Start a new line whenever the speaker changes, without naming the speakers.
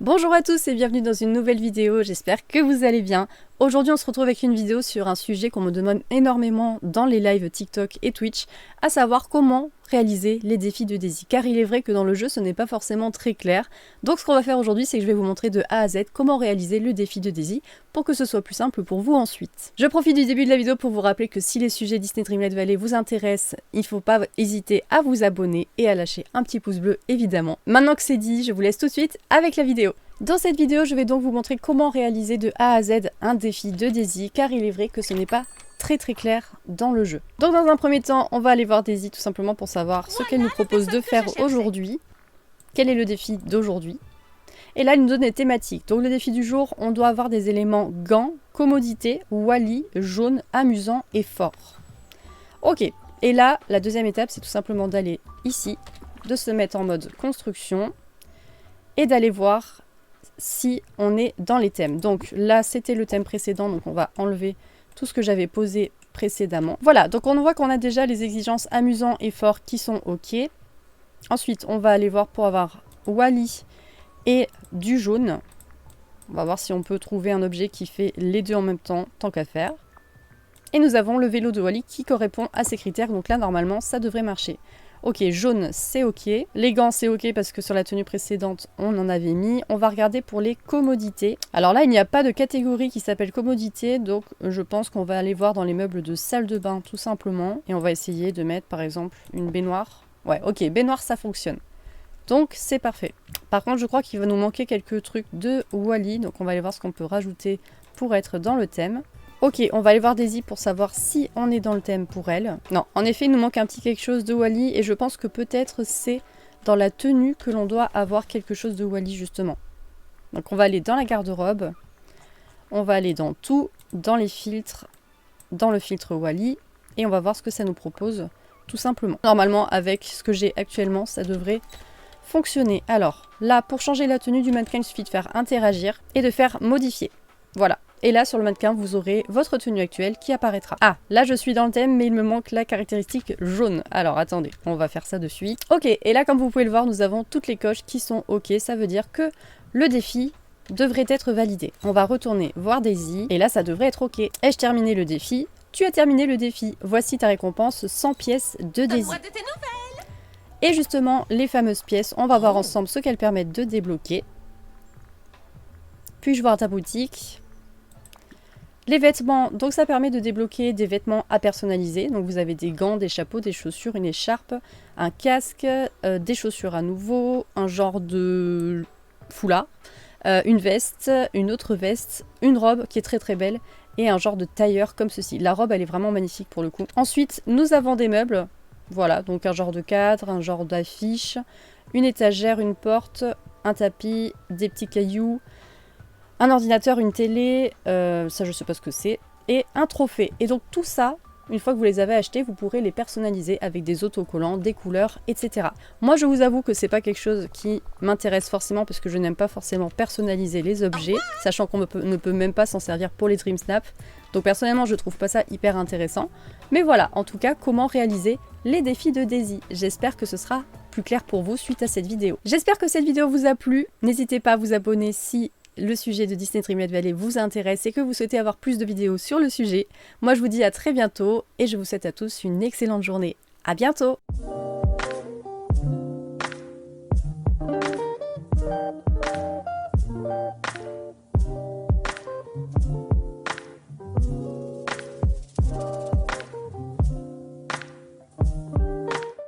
Bonjour à tous et bienvenue dans une nouvelle vidéo, j'espère que vous allez bien. Aujourd'hui on se retrouve avec une vidéo sur un sujet qu'on me demande énormément dans les lives TikTok et Twitch, à savoir comment réaliser les défis de Daisy. Car il est vrai que dans le jeu ce n'est pas forcément très clair. Donc ce qu'on va faire aujourd'hui c'est que je vais vous montrer de A à Z comment réaliser le défi de Daisy pour que ce soit plus simple pour vous ensuite. Je profite du début de la vidéo pour vous rappeler que si les sujets Disney Dreamlight Valley vous intéressent, il ne faut pas hésiter à vous abonner et à lâcher un petit pouce bleu évidemment. Maintenant que c'est dit, je vous laisse tout de suite avec la vidéo. Dans cette vidéo, je vais donc vous montrer comment réaliser de A à Z un défi de Daisy, car il est vrai que ce n'est pas très clair dans le jeu. Donc dans un premier temps, on va aller voir Daisy tout simplement pour savoir ce qu'elle nous propose de faire aujourd'hui. Quel est le défi d'aujourd'hui? Et là, elle nous donne des thématiques. Donc le défi du jour, on doit avoir des éléments gants, commodité, Wally, jaune, amusant et fort. Ok, et là, la deuxième étape, c'est tout simplement d'aller ici, de se mettre en mode construction et d'aller voir si on est dans les thèmes. Donc là, c'était le thème précédent, donc on va enlever tout ce que j'avais posé précédemment. Voilà, donc on voit qu'on a déjà les exigences amusant et fort qui sont ok. Ensuite, on va aller voir pour avoir Wally et du jaune. On va voir si on peut trouver un objet qui fait les deux en même temps, tant qu'à faire. Et nous avons le vélo de Wally qui correspond à ces critères, donc là, normalement, ça devrait marcher. Ok, jaune, c'est ok. Les gants, c'est ok parce que sur la tenue précédente, on en avait mis. On va regarder pour les commodités. Alors là, il n'y a pas de catégorie qui s'appelle commodité, donc je pense qu'on va aller voir dans les meubles de salle de bain tout simplement. Et on va essayer de mettre par exemple une baignoire. Ouais, ok, baignoire, ça fonctionne. Donc c'est parfait. Par contre, je crois qu'il va nous manquer quelques trucs de Wally, donc on va aller voir ce qu'on peut rajouter pour être dans le thème. Ok, on va aller voir Daisy pour savoir si on est dans le thème pour elle. Non, en effet, il nous manque un petit quelque chose de Wally et je pense que peut-être c'est dans la tenue que l'on doit avoir quelque chose de Wally justement. Donc on va aller dans la garde-robe, on va aller dans tout, dans les filtres, dans le filtre Wally et on va voir ce que ça nous propose tout simplement. Normalement, avec ce que j'ai actuellement, ça devrait fonctionner. Alors là, pour changer la tenue du mannequin, il suffit de faire interagir et de faire modifier. Voilà. Et là, sur le mannequin, vous aurez votre tenue actuelle qui apparaîtra. Ah, là, je suis dans le thème, mais il me manque la caractéristique jaune. Alors, attendez, on va faire ça de suite. Ok, et là, comme vous pouvez le voir, nous avons toutes les coches qui sont ok. Ça veut dire que le défi devrait être validé. On va retourner voir Daisy. Et là, ça devrait être ok. Ai-je terminé le défi? Tu as terminé le défi. Voici ta récompense, 100 pièces de Daisy. Et justement, les fameuses pièces, on va voir ensemble ce qu'elles permettent de débloquer. Puis-je voir ta boutique? Les vêtements, donc ça permet de débloquer des vêtements à personnaliser. Donc vous avez des gants, des chapeaux, des chaussures, une écharpe, un casque, des chaussures à nouveau, un genre de foulard, une veste, une autre veste, une robe qui est très belle et un genre de tailleur comme ceci. La robe elle est vraiment magnifique pour le coup. Ensuite nous avons des meubles, voilà, donc un genre de cadre, un genre d'affiche, une étagère, une porte, un tapis, des petits cailloux, un ordinateur, une télé, ça je sais pas ce que c'est, et un trophée. Et donc tout ça, une fois que vous les avez achetés, vous pourrez les personnaliser avec des autocollants, des couleurs, etc. Moi je vous avoue que c'est pas quelque chose qui m'intéresse forcément parce que je n'aime pas forcément personnaliser les objets, sachant qu'on ne peut même pas s'en servir pour les Dream Snap. Donc personnellement je trouve pas ça hyper intéressant. Mais voilà, en tout cas, comment réaliser les défis de Daisy. J'espère que ce sera plus clair pour vous suite à cette vidéo. J'espère que cette vidéo vous a plu. N'hésitez pas à vous abonner si le sujet de Disney Dreamlight Valley vous intéresse et que vous souhaitez avoir plus de vidéos sur le sujet. Moi je vous dis à très bientôt et je vous souhaite à tous une excellente journée. À bientôt!